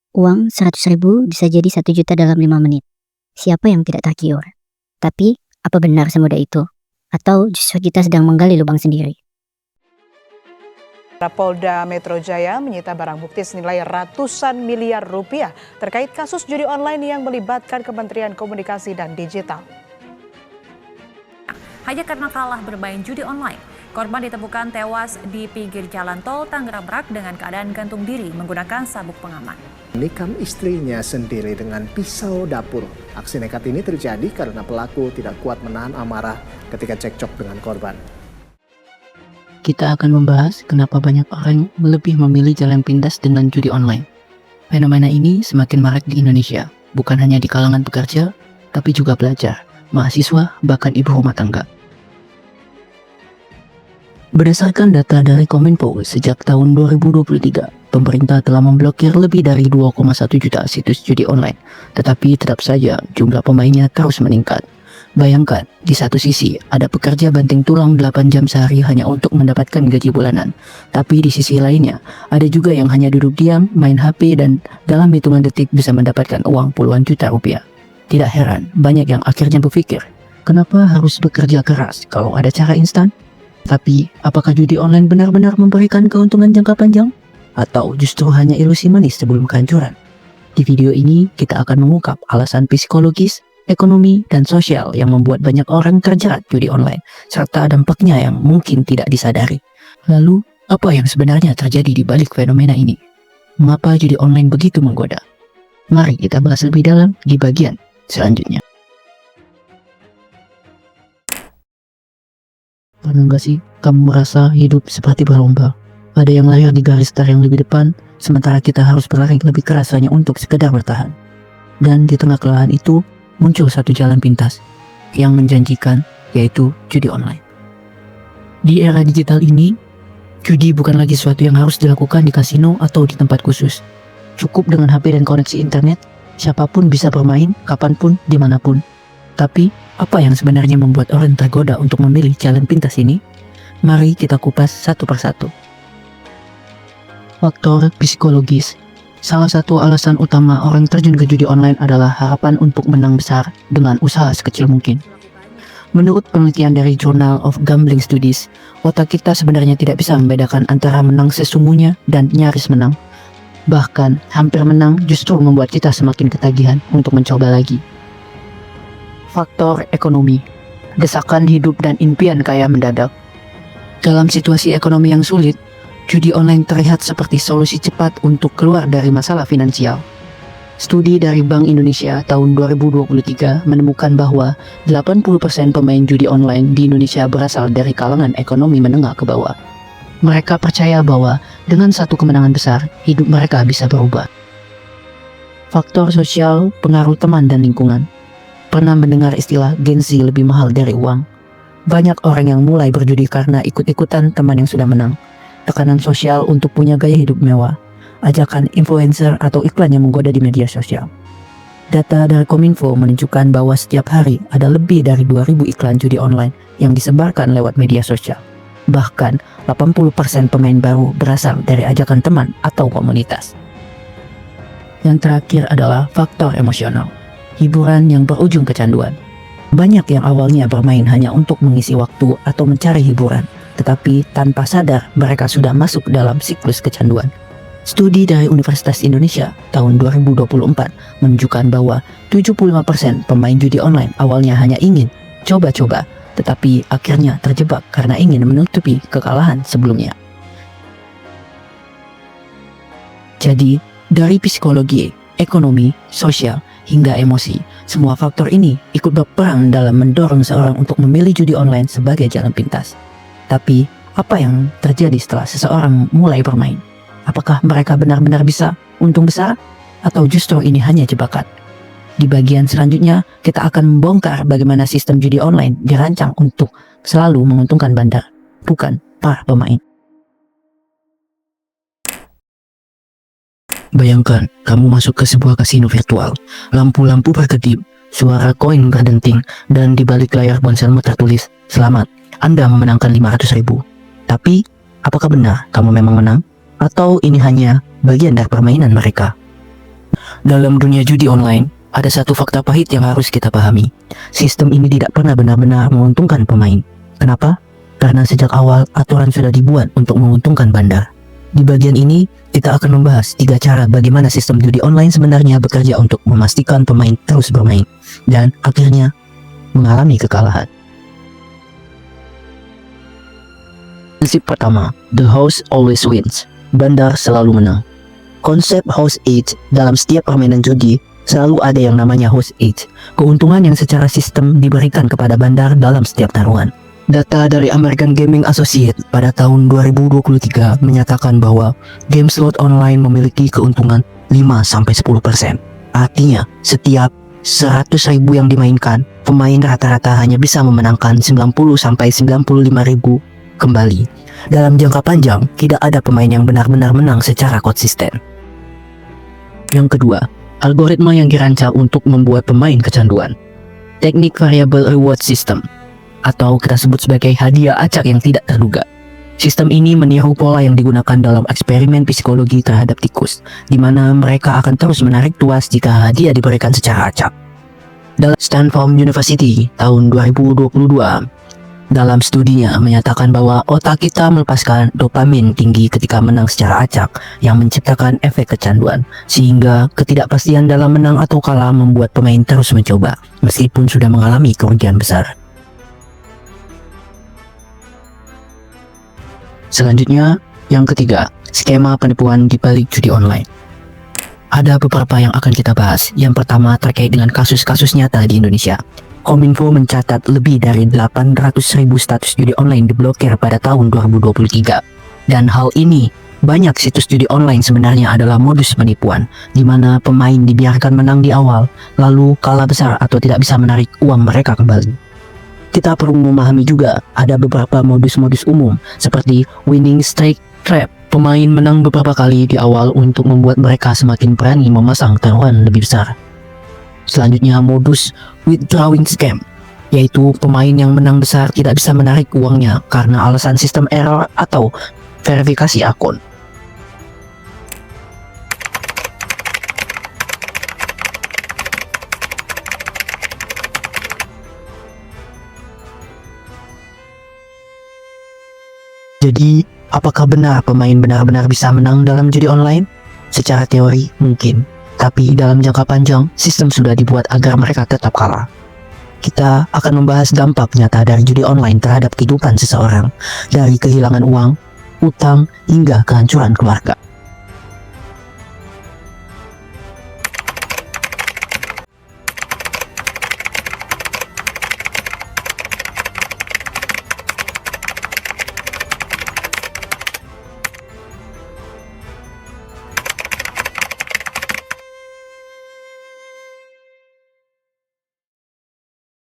Uang 100.000 bisa jadi 1 juta dalam 5 menit. Siapa yang tidak tergiur? Tapi, apa benar semudah itu? Atau justru kita sedang menggali lubang sendiri? Polda Metro Jaya menyita barang bukti senilai ratusan miliar rupiah terkait kasus judi online yang melibatkan Kementerian Komunikasi dan Digital. Hanya karena kalah bermain judi online, korban ditemukan tewas di pinggir jalan tol Tangerang Merak dengan keadaan gantung diri menggunakan sabuk pengaman. Menikam istrinya sendiri dengan pisau dapur. Aksi nekat ini terjadi karena pelaku tidak kuat menahan amarah ketika cekcok dengan korban. Kita akan membahas kenapa banyak orang lebih memilih jalan pintas dengan judi online. Fenomena ini semakin marak di Indonesia, bukan hanya di kalangan pekerja, tapi juga pelajar, mahasiswa, bahkan ibu rumah tangga. Berdasarkan data dari Kominfo, sejak tahun 2023, pemerintah telah memblokir lebih dari 2,1 juta situs judi online, tetapi tetap saja jumlah pemainnya terus meningkat. Bayangkan, di satu sisi ada pekerja banting tulang 8 jam sehari hanya untuk mendapatkan gaji bulanan. Tapi di sisi lainnya, ada juga yang hanya duduk diam, main HP dan dalam hitungan detik bisa mendapatkan uang puluhan juta rupiah. Tidak heran, banyak yang akhirnya berpikir, kenapa harus bekerja keras kalau ada cara instan? Tapi, apakah judi online benar-benar memberikan keuntungan jangka panjang? Atau justru hanya ilusi manis sebelum kehancuran? Di video ini, kita akan mengungkap alasan psikologis, ekonomi, dan sosial yang membuat banyak orang terjerat judi online, serta dampaknya yang mungkin tidak disadari. Lalu, apa yang sebenarnya terjadi di balik fenomena ini? Mengapa judi online begitu menggoda? Mari kita bahas lebih dalam di bagian selanjutnya. Pernah nggak sih kamu merasa hidup seperti berlomba? Ada yang lahir di garis start yang lebih depan, sementara kita harus berlari lebih keras hanya untuk sekedar bertahan. Dan di tengah kelelahan itu, muncul satu jalan pintas yang menjanjikan, yaitu judi online. Di era digital ini, judi bukan lagi sesuatu yang harus dilakukan di kasino atau di tempat khusus. Cukup dengan HP dan koneksi internet, siapapun bisa bermain, kapanpun, dimanapun. Tapi, apa yang sebenarnya membuat orang tergoda untuk memilih jalan pintas ini? Mari kita kupas satu persatu. Faktor psikologis. Salah satu alasan utama orang terjun ke judi online adalah harapan untuk menang besar dengan usaha sekecil mungkin. Menurut penelitian dari Journal of Gambling Studies, otak kita sebenarnya tidak bisa membedakan antara menang sesungguhnya dan nyaris menang. Bahkan, hampir menang justru membuat kita semakin ketagihan untuk mencoba lagi. Faktor ekonomi. Desakan hidup dan impian kaya mendadak. Dalam situasi ekonomi yang sulit, judi online terlihat seperti solusi cepat untuk keluar dari masalah finansial. Studi dari Bank Indonesia tahun 2023 menemukan bahwa 80% pemain judi online di Indonesia berasal dari kalangan ekonomi menengah ke bawah. Mereka percaya bahwa dengan satu kemenangan besar, hidup mereka bisa berubah. Faktor sosial, pengaruh teman dan lingkungan. Pernah mendengar istilah gengsi lebih mahal dari uang? Banyak orang yang mulai berjudi karena ikut-ikutan teman yang sudah menang. Tekanan sosial untuk punya gaya hidup mewah, ajakan influencer atau iklan yang menggoda di media sosial. Data dari Kominfo menunjukkan bahwa setiap hari ada lebih dari 2.000 iklan judi online yang disebarkan lewat media sosial. Bahkan 80% pemain baru berasal dari ajakan teman atau komunitas. Yang terakhir adalah faktor emosional, hiburan yang berujung kecanduan. Banyak yang awalnya bermain hanya untuk mengisi waktu atau mencari hiburan, tetapi tanpa sadar mereka sudah masuk dalam siklus kecanduan. Studi dari Universitas Indonesia tahun 2024 menunjukkan bahwa 75% pemain judi online awalnya hanya ingin coba-coba, tetapi akhirnya terjebak karena ingin menutupi kekalahan sebelumnya. Jadi, dari psikologi, ekonomi, sosial, hingga emosi, semua faktor ini ikut berperan dalam mendorong seorang untuk memilih judi online sebagai jalan pintas. Tapi, apa yang terjadi setelah seseorang mulai bermain? Apakah mereka benar-benar bisa untung besar? Atau justru ini hanya jebakan? Di bagian selanjutnya, kita akan membongkar bagaimana sistem judi online dirancang untuk selalu menguntungkan bandar, bukan para pemain. Bayangkan, kamu masuk ke sebuah kasino virtual, lampu-lampu berkedip, suara koin berdenting, dan di balik layar ponselmu tertulis, "Selamat, Anda memenangkan 500.000. Tapi, apakah benar kamu memang menang? Atau ini hanya bagian dari permainan mereka? Dalam dunia judi online, ada satu fakta pahit yang harus kita pahami. Sistem ini tidak pernah benar-benar menguntungkan pemain. Kenapa? Karena sejak awal aturan sudah dibuat untuk menguntungkan bandar. Di bagian ini, kita akan membahas 3 cara bagaimana sistem judi online sebenarnya bekerja untuk memastikan pemain terus bermain dan akhirnya mengalami kekalahan. Prinsip pertama, the house always wins. Bandar selalu menang. Konsep house 8 dalam setiap permainan judi selalu ada yang namanya house 8, keuntungan yang secara sistem diberikan kepada bandar dalam setiap taruhan. Data dari American Gaming Associate pada tahun 2023 menyatakan bahwa game slot online memiliki keuntungan 5-10%. Artinya, setiap 100.000 yang dimainkan, pemain rata-rata hanya bisa memenangkan 90-95.000 kembali. Dalam jangka panjang, tidak ada pemain yang benar-benar menang secara konsisten. Yang kedua, algoritma yang dirancang untuk membuat pemain kecanduan. Teknik variable reward system, atau kita sebut sebagai hadiah acak yang tidak terduga. Sistem ini meniru pola yang digunakan dalam eksperimen psikologi terhadap tikus, di mana mereka akan terus menarik tuas jika hadiah diberikan secara acak. Dalam Stanford University tahun 2022, dalam studinya menyatakan bahwa otak kita melepaskan dopamin tinggi ketika menang secara acak yang menciptakan efek kecanduan, sehingga ketidakpastian dalam menang atau kalah membuat pemain terus mencoba meskipun sudah mengalami kerugian besar. Selanjutnya, yang ketiga, skema penipuan di balik judi online. Ada beberapa yang akan kita bahas. Yang pertama terkait dengan kasus-kasus nyata di Indonesia. Kominfo mencatat lebih dari 800.000 status judi online diblokir pada tahun 2023. Dan hal ini, banyak situs judi online sebenarnya adalah modus penipuan, di mana pemain dibiarkan menang di awal, lalu kalah besar atau tidak bisa menarik uang mereka kembali. Kita perlu memahami juga ada beberapa modus-modus umum seperti winning streak trap. Pemain menang beberapa kali di awal untuk membuat mereka semakin berani memasang taruhan lebih besar. Selanjutnya modus withdrawing scam, yaitu pemain yang menang besar tidak bisa menarik uangnya karena alasan sistem error atau verifikasi akun. Jadi, apakah benar pemain benar-benar bisa menang dalam judi online? Secara teori, mungkin. Tapi dalam jangka panjang, sistem sudah dibuat agar mereka tetap kalah. Kita akan membahas dampak nyata dari judi online terhadap kehidupan seseorang, dari kehilangan uang, utang, hingga kehancuran keluarga.